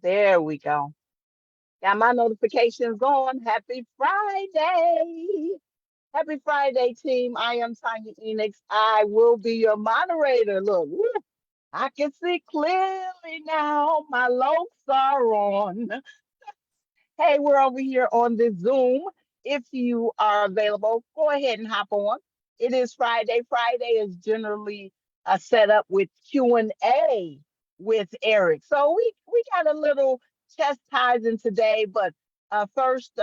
There we go. Got my notifications on. Happy Friday. Happy Friday, team. I am Tanya Enix. I will be your moderator. Look, woo, I can see clearly now. My lokes are on. Hey, we're over here on the Zoom. If you are available, go ahead and hop on. It is Friday. Friday is generally a setup with Q&A with Eric. So we got a little chastising today, but first,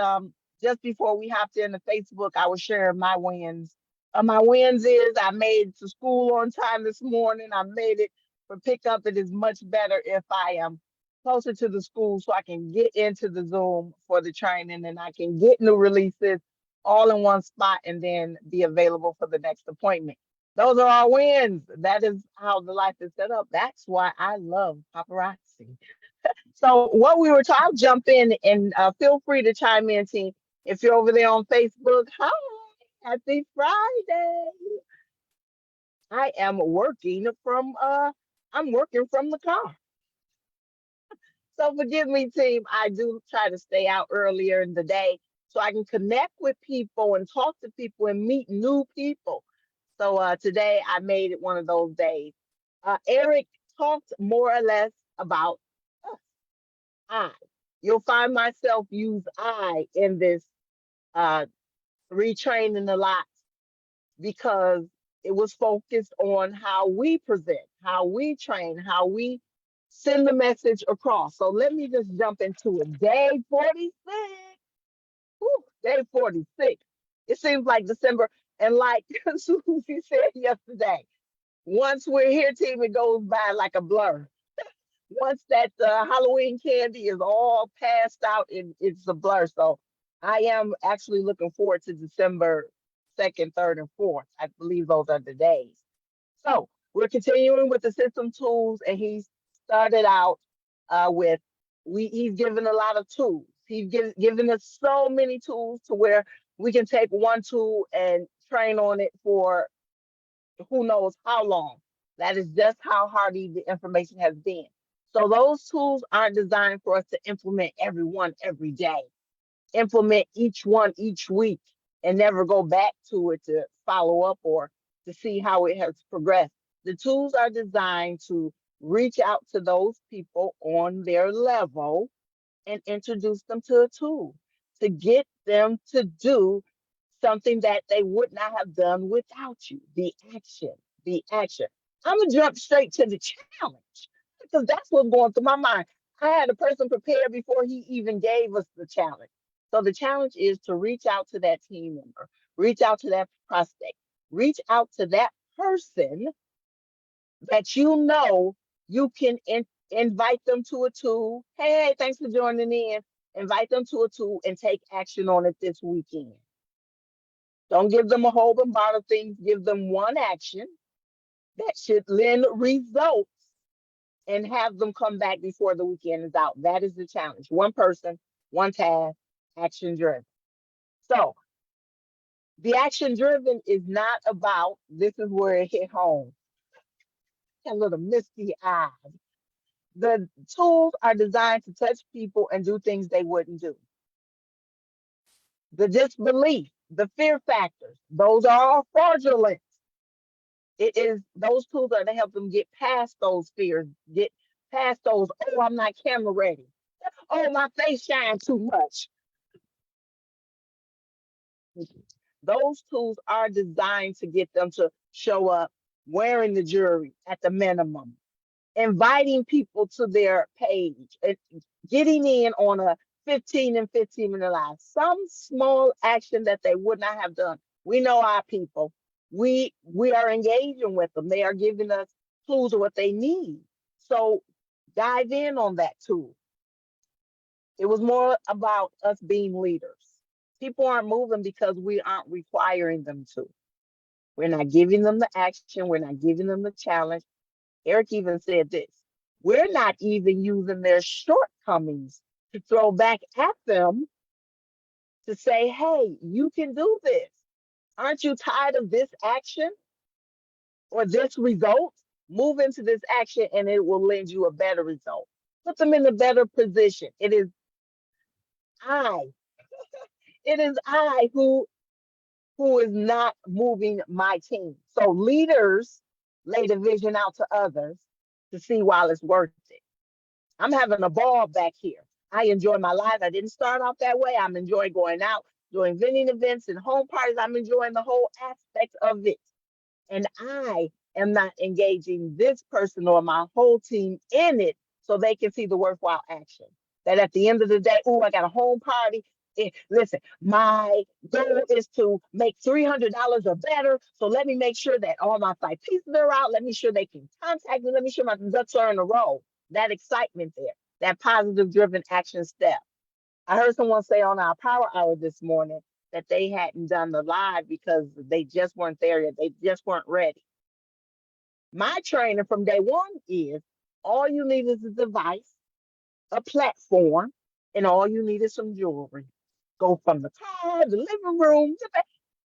just before we hopped into Facebook, I was sharing my wins. My wins is I made it to school on time this morning. I made it for pickup. It is much better if I am closer to the school so I can get into the Zoom for the training and I can get new releases all in one spot and then be available for the next appointment. Those are our wins. That is how the life is set up. That's why I love paparazzi. So what we were talking, I'll jump in and feel free to chime in, team. If you're over there on Facebook, hi, happy Friday. I'm working from the car. So forgive me, team. I do try to stay out earlier in the day so I can connect with people and talk to people and meet new people. So today I made it one of those days. Eric talked more or less about us, I. You'll find myself use I in this uh, retraining a lot because it was focused on how we present, how we train, how we send the message across. So let me just jump into it. Day 46. Whew, day 46. It seems like December. And like Susie said yesterday, once we're here, team, it goes by like a blur. Once that Halloween candy is all passed out, it's a blur. So I am actually looking forward to December 2nd, 3rd, and 4th. I believe those are the days. So we're continuing with the system tools, and he started out with he's given a lot of tools. Given us so many tools to where we can take one tool and train on it for who knows how long. That is just how hardy the information has been. So those tools aren't designed for us to implement every one every day. Implement each one each week and never go back to it to follow up or to see how it has progressed. The tools are designed to reach out to those people on their level and introduce them to a tool to get them to do something that they would not have done without you. The action, the action. I'm gonna jump straight to the challenge because that's what's going through my mind. I had a person prepared before he even gave us the challenge. So the challenge is to reach out to that team member, reach out to that prospect, reach out to that person that you know you can invite them to a tool. Hey, thanks for joining in. Invite them to a tool and take action on it this weekend. Don't give them a whole bombard of things. Give them one action that should lend results and have them come back before the weekend is out. That is the challenge. One person, one task, action driven. So the action driven is not about, this is where it hit home. A little misty eyes. The tools are designed to touch people and do things they wouldn't do. The disbelief, the fear factors, those are all fraudulent. It is those tools are to help them get past those fears, get past those, oh, I'm not camera ready. Oh, my face shines too much. Those tools are designed to get them to show up wearing the jewelry at the minimum, inviting people to their page, and getting in on a 15 and 15-minute live, some small action that they would not have done. We know our people. We are engaging with them. They are giving us clues of what they need. So dive in on that tool. It was more about us being leaders. People aren't moving because we aren't requiring them to. We're not giving them the action. We're not giving them the challenge. Eric even said this. We're not even using their shortcomings to throw back at them to say, hey, you can do this. Aren't you tired of this action or this result? Move into this action and it will lend you a better result. put them in a better position. I, it is I who is not moving my team. So leaders lay the vision out to others to see while it's worth it. I'm having a ball back here. I enjoy my life. I didn't start off that way. I'm enjoying going out, doing vending events and home parties. I'm enjoying the whole aspect of it. And I am not engaging this person or my whole team in it so they can see the worthwhile action. That at the end of the day, oh, I got a home party. Listen, my goal is to make $300 or better. So let me make sure that all my 5 pieces are out. Let me sure they can contact me. Let me sure my ducks are in a row. That excitement there, that positive driven action step. I heard someone say on our power hour this morning that they hadn't done the live because they just weren't there yet. They just weren't ready. My training from day one is all you need is a device, a platform, and all you need is some jewelry. Go from the car, the living room, to the.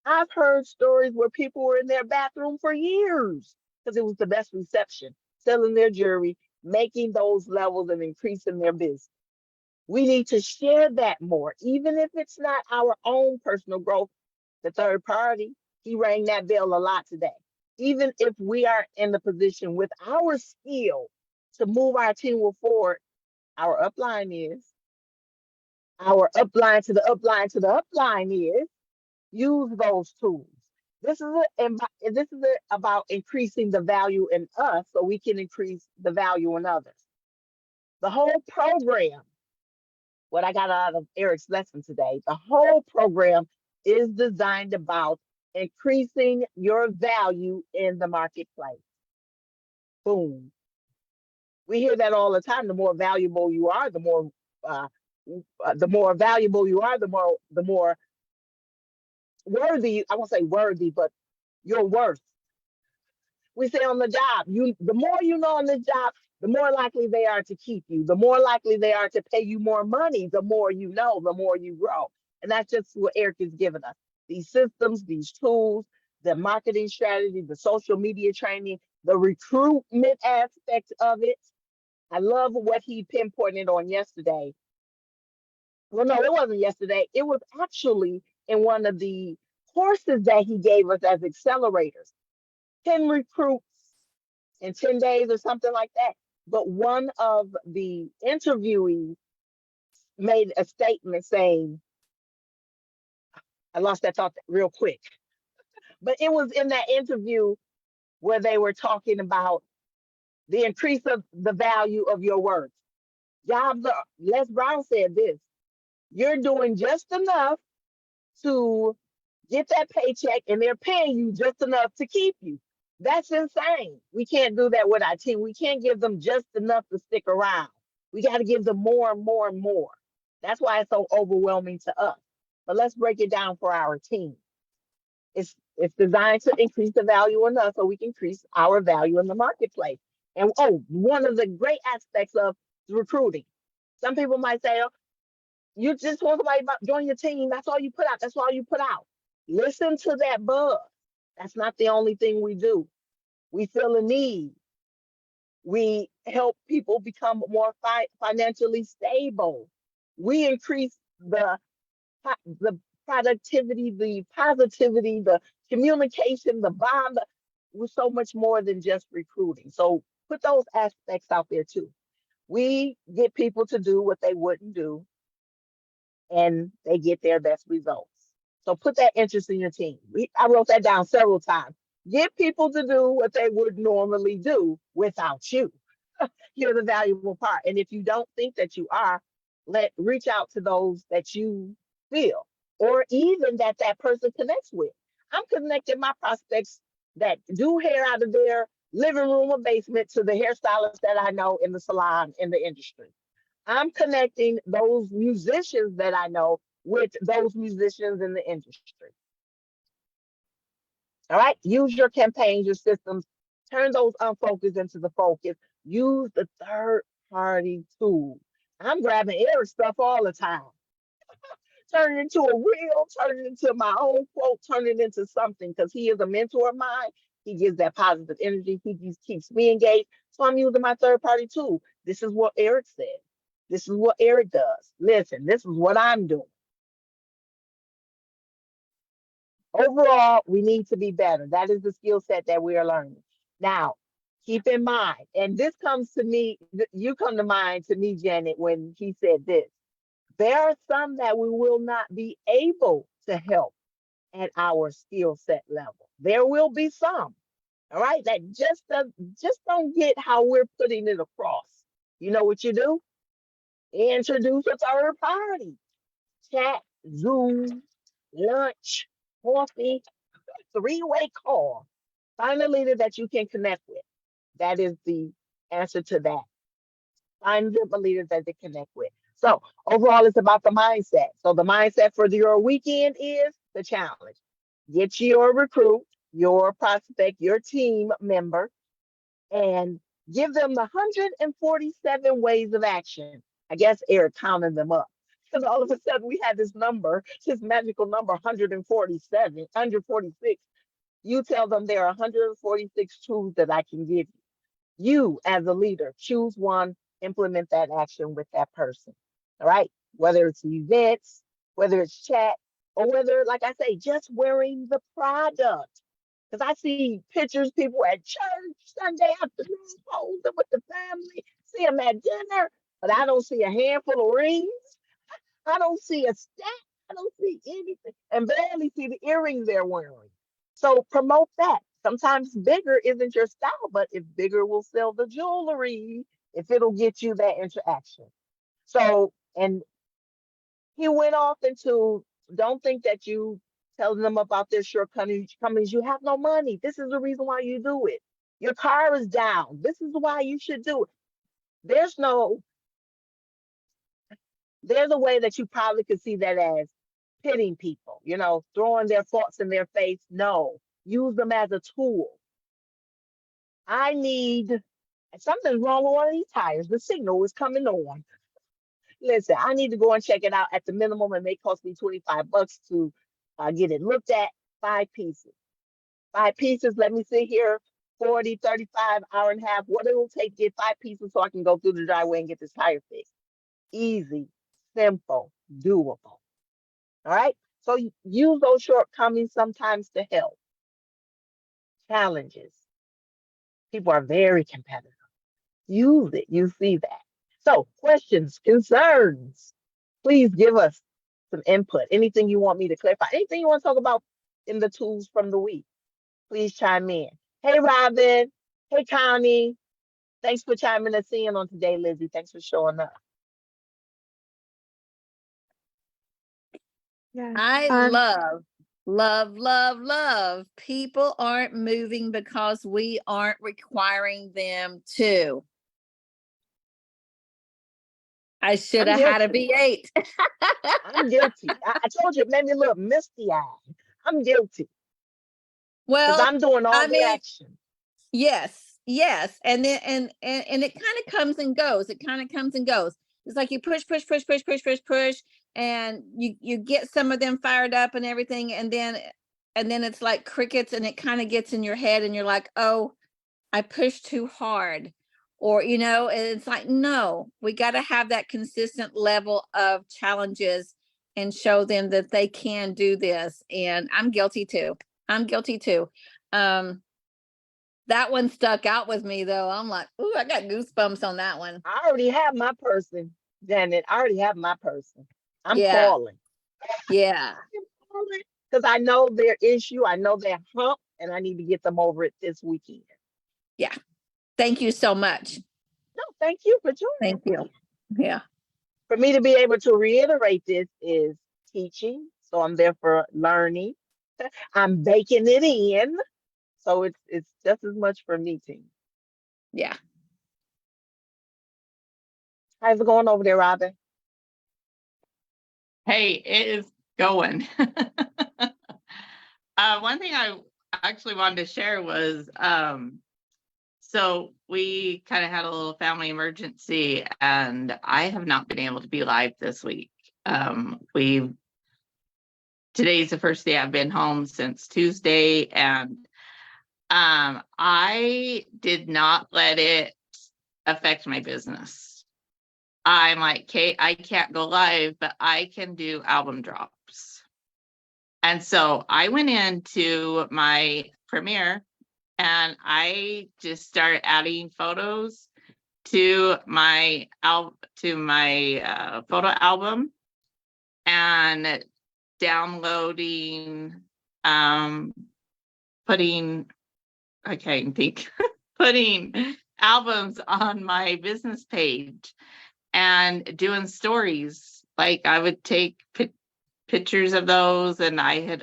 I've heard stories where people were in their bathroom for years because it was the best reception, selling their jewelry, making those levels and increasing their business. We need to share that more, even if it's not our own personal growth. The third party, he rang that bell a lot today. Even if we are in the position with our skill to move our team forward, our upline is, our upline to the upline to the upline is, use those tools. This is about increasing the value in us so we can increase the value in others. The whole program, what I got out of Eric's lesson today, the whole program is designed about increasing your value in the marketplace. Boom. We hear that all the time. The more valuable you are, uh, the more valuable you are, the more worthy. I won't say worthy, but your worth. We say on the job, the more you know on the job, the more likely they are to keep you, the more likely they are to pay you more money, the more you know, the more you grow. And that's just what Eric is giving us. These systems, these tools, the marketing strategy, the social media training, the recruitment aspect of it. I love what he pinpointed on yesterday. Well, no, it wasn't yesterday. It was actually in one of the courses that he gave us as accelerators. 10 recruits in 10 days or something like that. But one of the interviewees made a statement saying, I lost that thought real quick, but it was in that interview where they were talking about the increase of the value of your work. Les Brown said this, you're doing just enough to get that paycheck and they're paying you just enough to keep you. That's insane. We can't do that with our team. We can't give them just enough to stick around. We got to give them more and more and more. That's why it's so overwhelming to us. But let's break it down for our team. It's designed to increase the value in us so we can increase our value in the marketplace. And one of the great aspects of recruiting. Some people might say, oh, you just want somebody to join your team. That's all you put out. That's all you put out. Listen to that buzz. That's not the only thing we do. We feel a need. We help people become more financially stable. We increase the productivity, the positivity, the communication, the bond. We're so much more than just recruiting. So put those aspects out there too. We get people to do what they wouldn't do, and they get their best results. So put that interest in your team. I wrote that down several times. Get people to do what they would normally do without you. You're the valuable part. And if you don't think that you are, reach out to those that you feel, or even that person connects with. I'm connecting my prospects that do hair out of their living room or basement to the hairstylists that I know in the salon in the industry. I'm connecting those musicians that I know with those musicians in the industry. All right. Use your campaigns, your systems, turn those unfocused into the focus. Use the third party tool. I'm grabbing Eric's stuff all the time. Turn it into a reel, turn it into my own quote, turn it into something because he is a mentor of mine. He gives that positive energy. He just keeps me engaged. So I'm using my third party tool. This is what Eric said. This is what Eric does. Listen, this is what I'm doing. Overall, we need to be better. That is the skill set that we are learning. Now, keep in mind, and this comes to me, you come to mind to me, Janet, when he said this. There are some that we will not be able to help at our skill set level. There will be some, all right, that just don't get how we're putting it across. You know what you do? Introduce a third party. Chat, Zoom, lunch, coffee, three-way call. Find a leader that you can connect with. That is the answer to that. Find the leaders that they connect with. So overall, it's about the mindset. So the mindset for your weekend is the challenge. Get your recruit, your prospect, your team member, and give them the 147 ways of action. I guess Eric counted them up. Because all of a sudden we had this number, this magical number 147, 146. You tell them there are 146 tools that I can give you. You, as a leader, choose one, implement that action with that person. All right. Whether it's events, whether it's chat, or whether, like I say, just wearing the product. Because I see pictures, people at church Sunday afternoon posing with the family, see them at dinner, but I don't see a handful of rings. I don't see a stack. I don't see anything, and barely see the earrings they're wearing. So promote that. Sometimes bigger isn't your style, but if bigger will sell the jewelry, if it'll get you that interaction. So, and he went off into, don't think that you telling them about their shortcomings. You have no money. This is the reason why you do it. Your car is down. This is why you should do it. There's no, there's a way that you probably could see that as pitting people, throwing their faults in their face. No, use them as a tool. I need, something's wrong with one of these tires. The signal is coming on. Listen, I need to go and check it out. At the minimum, it may cost me $25 to get it looked at. 5 pieces. 5 pieces. Let me sit here 40, 35, hour and a half. What it'll take to get 5 pieces so I can go through the driveway and get this tire fixed. Easy, simple, doable. All right. So use those shortcomings sometimes to help. Challenges. People are very competitive. Use it. You see that. So questions, concerns. Please give us some input. Anything you want me to clarify. Anything you want to talk about in the tools from the week. Please chime in. Hey, Robin. Hey, Connie. Thanks for chiming us in on today, Lizzie. Thanks for showing up. Yeah. I love. People aren't moving because we aren't requiring them to. I should have had a V8. I'm guilty. I told you it made me look misty-eyed. I'm guilty. Because Well, I'm doing all the action. Yes. And then and it kind of comes and goes. It's like you push, and you get some of them fired up and everything, and then it's like crickets, and it kind of gets in your head, and you're like, oh, I pushed too hard. Or, and it's like, no, we got to have that consistent level of challenges and show them that they can do this. And I'm guilty too. That one stuck out with me though. I'm like, ooh, I got goosebumps on that one. I already have my person, Janet. I already have my person. I'm Yeah. calling. Yeah. Because I know their issue. I know their hump, and I need to get them over it this weekend. Yeah. Thank you so much. No, thank you for joining. Thank you. Yeah. For me to be able to reiterate this is teaching. So I'm there for learning. I'm baking it in. So it's just as much for me, team. Yeah. How's it going over there, Robin? Hey, it is going. One thing I actually wanted to share was, so we kind of had a little family emergency, and I have not been able to be live this week. Today's the first day I've been home since Tuesday, and I did not let it affect my business. I'm like, Kate, I can't go live, but I can do album drops. And so I went into my Premiere and I just started adding photos to my photo album and downloading, putting putting albums on my business page and doing stories. Like I would take pictures of those, and I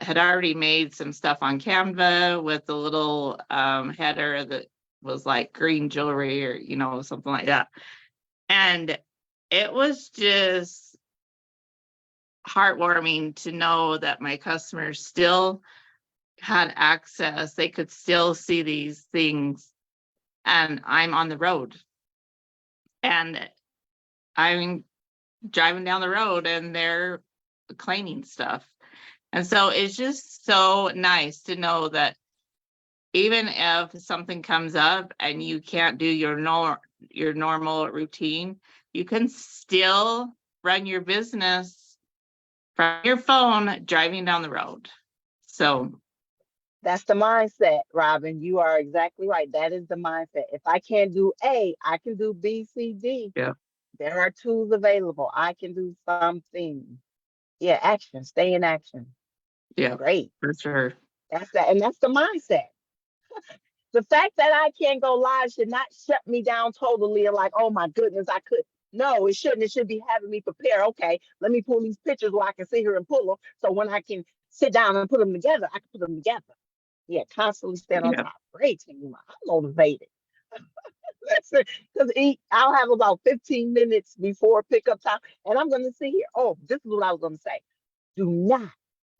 had already made some stuff on Canva with a little header that was like green jewelry or something like that. And it was just heartwarming to know that my customers still had access. They could still see these things, and I'm on the road, and I'm driving down the road and they're claiming stuff. And so it's just so nice to know that even if something comes up and you can't do your normal routine, you can still run your business from your phone driving down the road. So That's the mindset, Robin. You are exactly right. That is the mindset. If I can't do A, I can do B, C, D. yeah, There are tools available. I can do something. Yeah, action. Stay in action. yeah, Great. for sure. That's that. And that's the mindset. The fact that I can't go live should not shut me down totally and like, oh my goodness, I could. No, it shouldn't. It should be having me prepare. Okay, let me pull these pictures where I can sit here and pull them. So when I can sit down and put them together, I can put them together. Yeah, constantly stand on Yeah. top. Great team. I'm motivated. Because I'll have about 15 minutes before pickup time, and I'm going to see here. Oh, this is what I was going to say. Do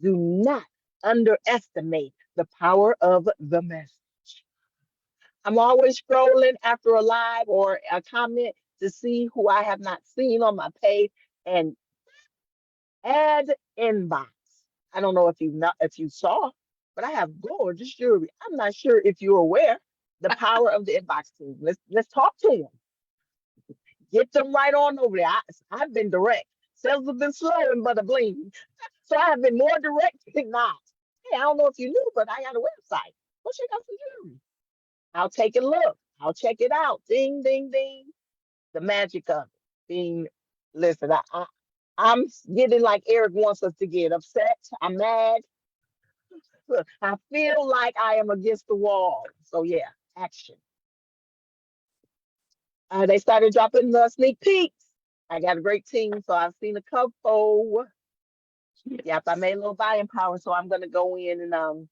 not underestimate the power of the message. I'm always scrolling after a live or a comment to see who I have not seen on my page and add inbox. I don't know if you saw, but I have gorgeous jewelry. I'm not sure if you're aware the power of the inbox team. Let's talk to them. Get them right on over there. I've been direct. Sales have been slow and but a bling. So I have been more direct than not. Hey, I don't know if you knew, but I got a website. Go check out some jewelry. I'll take a look. I'll check it out. Ding, ding, ding. The magic of it. Being, listen, I'm getting like Eric wants us to get upset. I'm mad. I feel like I am against the wall. So yeah, action. They started dropping the sneak peeks. I got a great team, so I've seen a couple. Yep, I made a little buying power, so I'm gonna go in and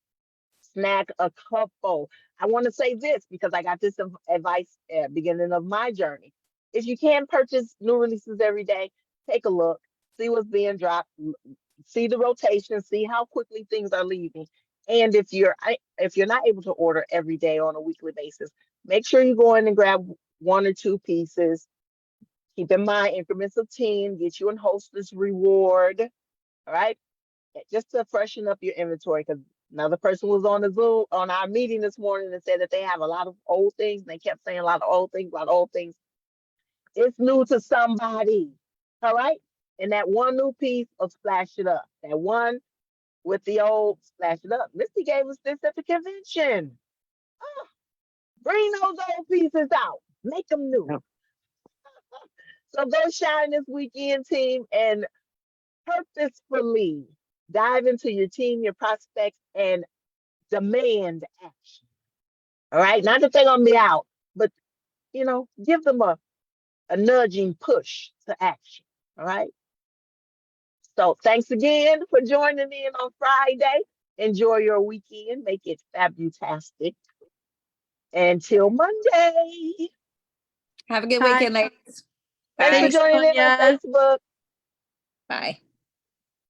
snag a couple. I want to say this because I got this advice at beginning of my journey. If you can purchase new releases every day, take a look, see what's being dropped, see the rotation, see how quickly things are leaving. And if you're not able to order every day on a weekly basis, make sure you go in and grab one or two pieces. Keep in mind increments of 10, get you a hostess reward. All right. Just to freshen up your inventory, because another person was on the Zoom on our meeting this morning and said that they have a lot of old things. And they kept saying a lot of old things. It's new to somebody. All right. And that one new piece will splash it up. That one with the old splash it up. Misty gave us this at the convention. Oh, bring those old pieces out. Make them new. Yep. So go shine this weekend, team, and purposefully dive into your team, your prospects, and demand action. All right. Not that they're going to be out, but, give them a nudging push to action. All right. So thanks again for joining in on Friday. Enjoy your weekend. Make it fabutastic. Until Monday. Have a good Bye. weekend, ladies. Thanks for Bye. Thanks, joining in on Sonia. Facebook. Bye.